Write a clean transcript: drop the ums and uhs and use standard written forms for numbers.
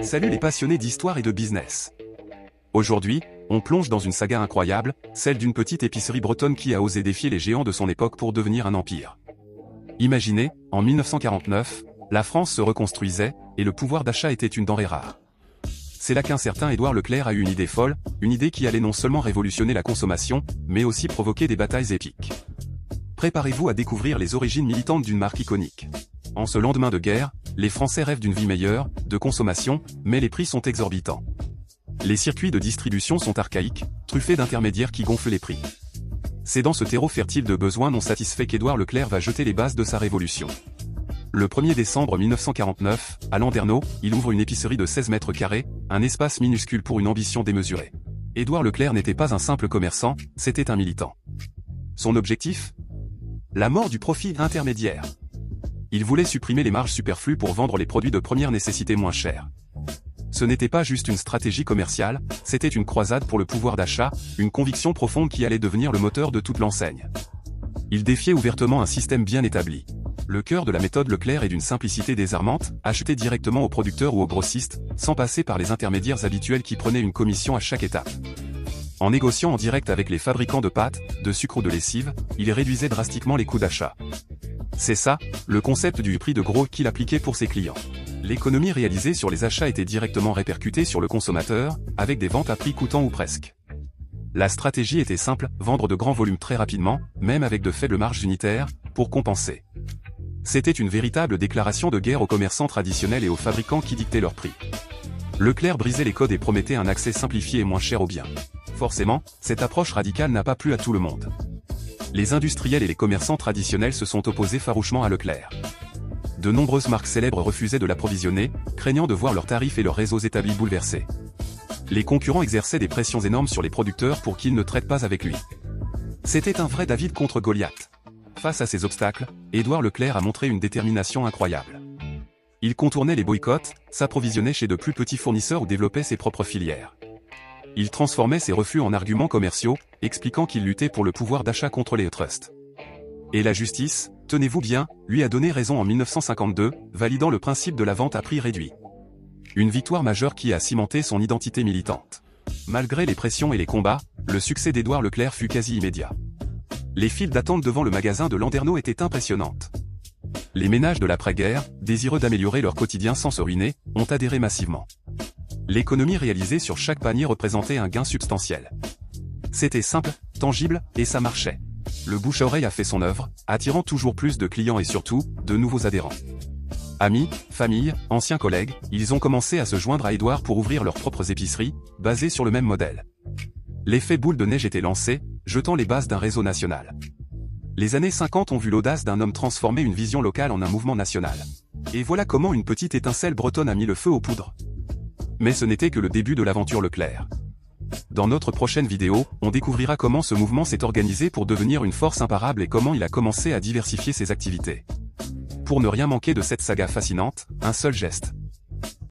Salut les passionnés d'histoire et de business. Aujourd'hui, on plonge dans une saga incroyable, celle d'une petite épicerie bretonne qui a osé défier les géants de son époque pour devenir un empire. Imaginez, en 1949, la France se reconstruisait, et le pouvoir d'achat était une denrée rare. C'est là qu'un certain Édouard Leclerc a eu une idée folle, une idée qui allait non seulement révolutionner la consommation, mais aussi provoquer des batailles épiques. Préparez-vous à découvrir les origines militantes d'une marque iconique. En ce lendemain de guerre, les Français rêvent d'une vie meilleure, de consommation, mais les prix sont exorbitants. Les circuits de distribution sont archaïques, truffés d'intermédiaires qui gonflent les prix. C'est dans ce terreau fertile de besoins non satisfaits qu'Édouard Leclerc va jeter les bases de sa révolution. Le 1er décembre 1949, à Landerneau, il ouvre une épicerie de 16 mètres carrés, un espace minuscule pour une ambition démesurée. Édouard Leclerc n'était pas un simple commerçant, c'était un militant. Son objectif ? La mort du profit intermédiaire. Il voulait supprimer les marges superflues pour vendre les produits de première nécessité moins chers. Ce n'était pas juste une stratégie commerciale, c'était une croisade pour le pouvoir d'achat, une conviction profonde qui allait devenir le moteur de toute l'enseigne. Il défiait ouvertement un système bien établi. Le cœur de la méthode Leclerc est d'une simplicité désarmante, acheter directement aux producteurs ou aux grossistes, sans passer par les intermédiaires habituels qui prenaient une commission à chaque étape. En négociant en direct avec les fabricants de pâtes, de sucre ou de lessive, il réduisait drastiquement les coûts d'achat. C'est ça, le concept du prix de gros qu'il appliquait pour ses clients. L'économie réalisée sur les achats était directement répercutée sur le consommateur, avec des ventes à prix coûtant ou presque. La stratégie était simple, vendre de grands volumes très rapidement, même avec de faibles marges unitaires, pour compenser. C'était une véritable déclaration de guerre aux commerçants traditionnels et aux fabricants qui dictaient leurs prix. Leclerc brisait les codes et promettait un accès simplifié et moins cher aux biens. Forcément, cette approche radicale n'a pas plu à tout le monde. Les industriels et les commerçants traditionnels se sont opposés farouchement à Leclerc. De nombreuses marques célèbres refusaient de l'approvisionner, craignant de voir leurs tarifs et leurs réseaux établis bouleversés. Les concurrents exerçaient des pressions énormes sur les producteurs pour qu'ils ne traitent pas avec lui. C'était un vrai David contre Goliath. Face à ces obstacles, Édouard Leclerc a montré une détermination incroyable. Il contournait les boycotts, s'approvisionnait chez de plus petits fournisseurs ou développait ses propres filières. Il transformait ses refus en arguments commerciaux, expliquant qu'il luttait pour le pouvoir d'achat contre les trusts. Et la justice, tenez-vous bien, lui a donné raison en 1952, validant le principe de la vente à prix réduit. Une victoire majeure qui a cimenté son identité militante. Malgré les pressions et les combats, le succès d'Édouard Leclerc fut quasi immédiat. Les files d'attente devant le magasin de Landerneau étaient impressionnantes. Les ménages de l'après-guerre, désireux d'améliorer leur quotidien sans se ruiner, ont adhéré massivement. L'économie réalisée sur chaque panier représentait un gain substantiel. C'était simple, tangible, et ça marchait. Le bouche-à-oreille a fait son œuvre, attirant toujours plus de clients et surtout, de nouveaux adhérents. Amis, familles, anciens collègues, ils ont commencé à se joindre à Édouard pour ouvrir leurs propres épiceries, basées sur le même modèle. L'effet boule de neige était lancé, jetant les bases d'un réseau national. Les années 50 ont vu l'audace d'un homme transformer une vision locale en un mouvement national. Et voilà comment une petite étincelle bretonne a mis le feu aux poudres. Mais ce n'était que le début de l'aventure Leclerc. Dans notre prochaine vidéo, on découvrira comment ce mouvement s'est organisé pour devenir une force imparable et comment il a commencé à diversifier ses activités. Pour ne rien manquer de cette saga fascinante, un seul geste.